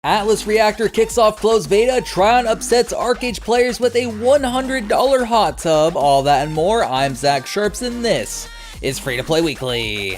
Atlas Reactor kicks off closed beta, Trion upsets ArcheAge players with a $100 hot tub, all that and more. I'm Zach Sharps and this is Free to Play Weekly.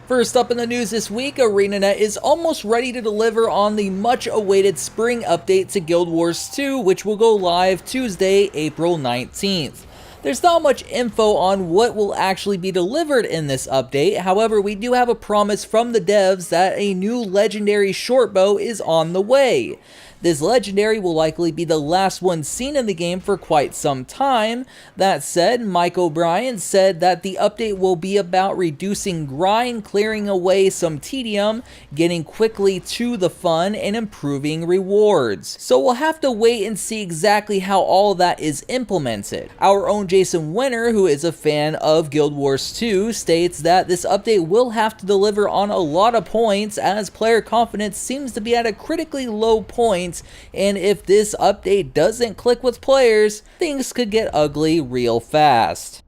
First up in the news this week, ArenaNet is almost ready to deliver on the much-awaited spring update to Guild Wars 2, which will go live Tuesday, April 19th. There's not much info on what will actually be delivered in this update, however we do have a promise from the devs that a new legendary shortbow is on the way. This legendary will likely be the last one seen in the game for quite some time. That said, Mike O'Brien said that the update will be about reducing grind, clearing away some tedium, getting quickly to the fun, and improving rewards. So we'll have to wait and see exactly how all of that is implemented. Our own Jason Winter, who is a fan of Guild Wars 2, states that this update will have to deliver on a lot of points as player confidence seems to be at a critically low point. And if this update doesn't click with players, things could get ugly real fast.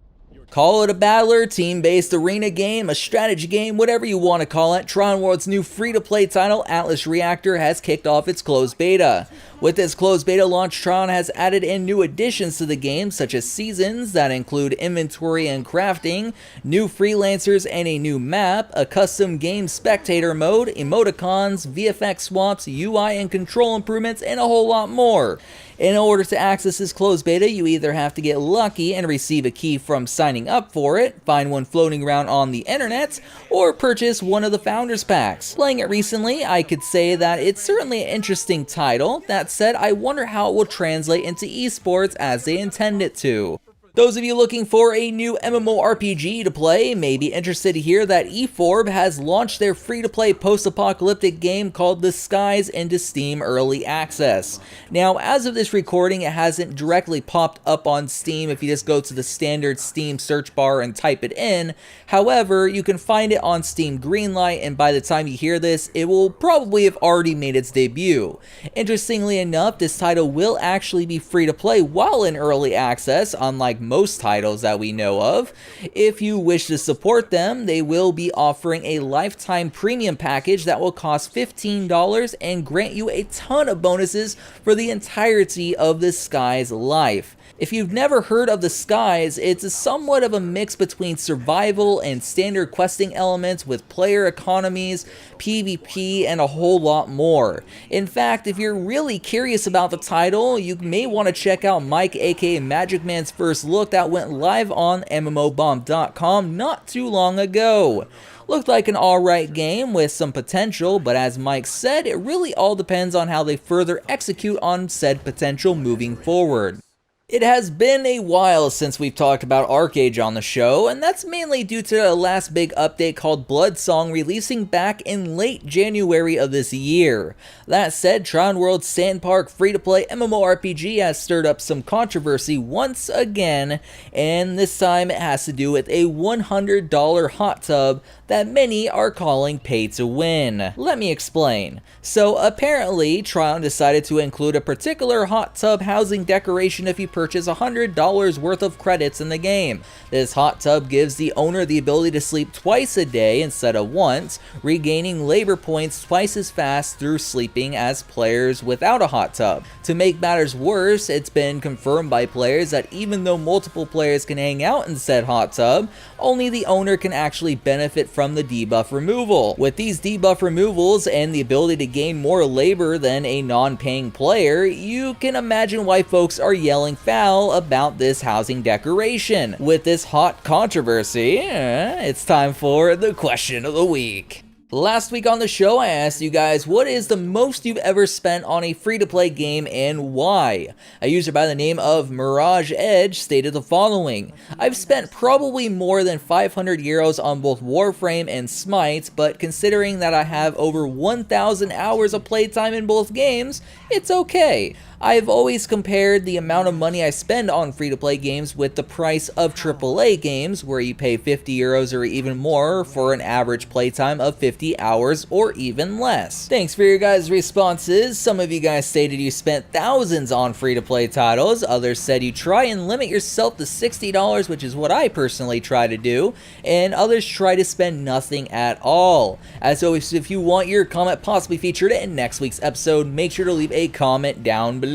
Call it a battler, team-based arena game, a strategy game, whatever you want to call it, Tron World's new free-to-play title, Atlas Reactor, has kicked off its closed beta. With this closed beta launch, Tron has added in new additions to the game, such as seasons that include inventory and crafting, new freelancers and a new map, a custom game spectator mode, emoticons, VFX swaps, UI and control improvements, and a whole lot more. In order to access this closed beta, you either have to get lucky and receive a key from signing up for it, find one floating around on the internet, or purchase one of the Founders Packs. Playing it recently, I could say that it's certainly an interesting title. That said, I wonder how it will translate into esports as they intend it to. Those of you looking for a new MMORPG to play may be interested to hear that eForb has launched their free-to-play post-apocalyptic game called The Skies into Steam Early Access. Now, as of this recording, it hasn't directly popped up on Steam if you just go to the standard Steam search bar and type it in. However, you can find it on Steam Greenlight, and by the time you hear this, it will probably have already made its debut. Interestingly enough, this title will actually be free-to-play while in early access, unlike most titles that we know of. If you wish to support them, they will be offering a lifetime premium package that will cost $15 and grant you a ton of bonuses for the entirety of the Skies life. If you've never heard of The Skies, it's somewhat of a mix between survival and standard questing elements with player economies, PvP, and a whole lot more. In fact, if you're really curious about the title, you may want to check out Mike aka Magic Man's first look that went live on MMOBomb.com not too long ago. Looked like an alright game with some potential, but as Mike said, it really all depends on how they further execute on said potential moving forward. It has been a while since we've talked about ArcheAge on the show, and that's mainly due to a last big update called Bloodsong releasing back in late January of this year. That said, Tron World's Sandpark free-to-play MMORPG has stirred up some controversy once again, and this time it has to do with a $100 hot tub that many are calling pay to win. Let me explain. So apparently, Trion decided to include a particular hot tub housing decoration if you purchase $100 worth of credits in the game. This hot tub gives the owner the ability to sleep twice a day instead of once, regaining labor points twice as fast through sleeping as players without a hot tub. To make matters worse, it's been confirmed by players that even though multiple players can hang out in said hot tub, only the owner can actually benefit from the debuff removal. With these debuff removals and the ability to gain more labor than a non-paying player, you can imagine why folks are yelling foul about this housing decoration. With this hot controversy, it's time for the question of the week. Last week on the show, I asked you guys, what is the most you've ever spent on a free-to-play game and why? A user by the name of Mirage Edge stated the following: I've spent probably more than 500 euros on both Warframe and Smite, but considering that I have over 1,000 hours of playtime in both games, it's okay. I've always compared the amount of money I spend on free-to-play games with the price of AAA games, where you pay 50 euros or even more for an average playtime of 50 hours or even less. Thanks for your guys' responses. Some of you guys stated you spent thousands on free-to-play titles, others said you try and limit yourself to $60, which is what I personally try to do, and others try to spend nothing at all. As always, if you want your comment possibly featured in next week's episode, make sure to leave a comment down below.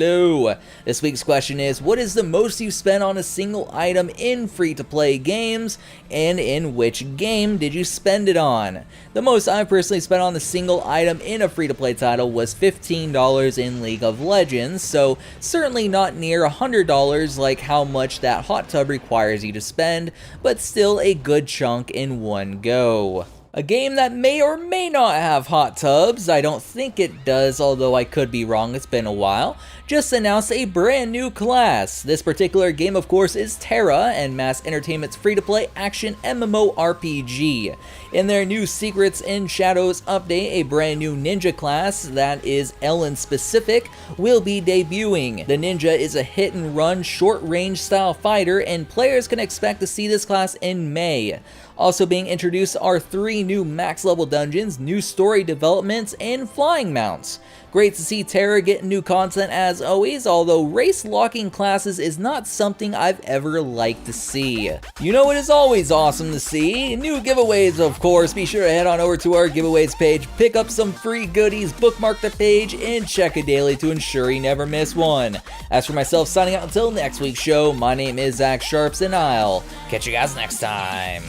This week's question is, what is the most you've spent on a single item in free-to-play games, and in which game did you spend it on? The most I've personally spent on a single item in a free-to-play title was $15 in League of Legends, so certainly not near $100 like how much that hot tub requires you to spend, but still a good chunk in one go. A game that may or may not have hot tubs, I don't think it does, although I could be wrong, it's been a while, just announced a brand new class. This particular game, of course, is Tera, and Mass Entertainment's free-to-play action MMORPG. In their new Secrets and Shadows update, a brand new ninja class that is Ellen specific will be debuting. The ninja is a hit-and-run, short-range style fighter, and players can expect to see this class in May. Also being introduced are 3 new max level dungeons, new story developments, and flying mounts. Great to see Tera getting new content as always, although race locking classes is not something I've ever liked to see. You know it is always awesome to see? New giveaways, of course. Be sure to head on over to our giveaways page, pick up some free goodies, bookmark the page, and check it daily to ensure you never miss one. As for myself, signing out until next week's show, my name is Zach Sharps, and I'll catch you guys next time.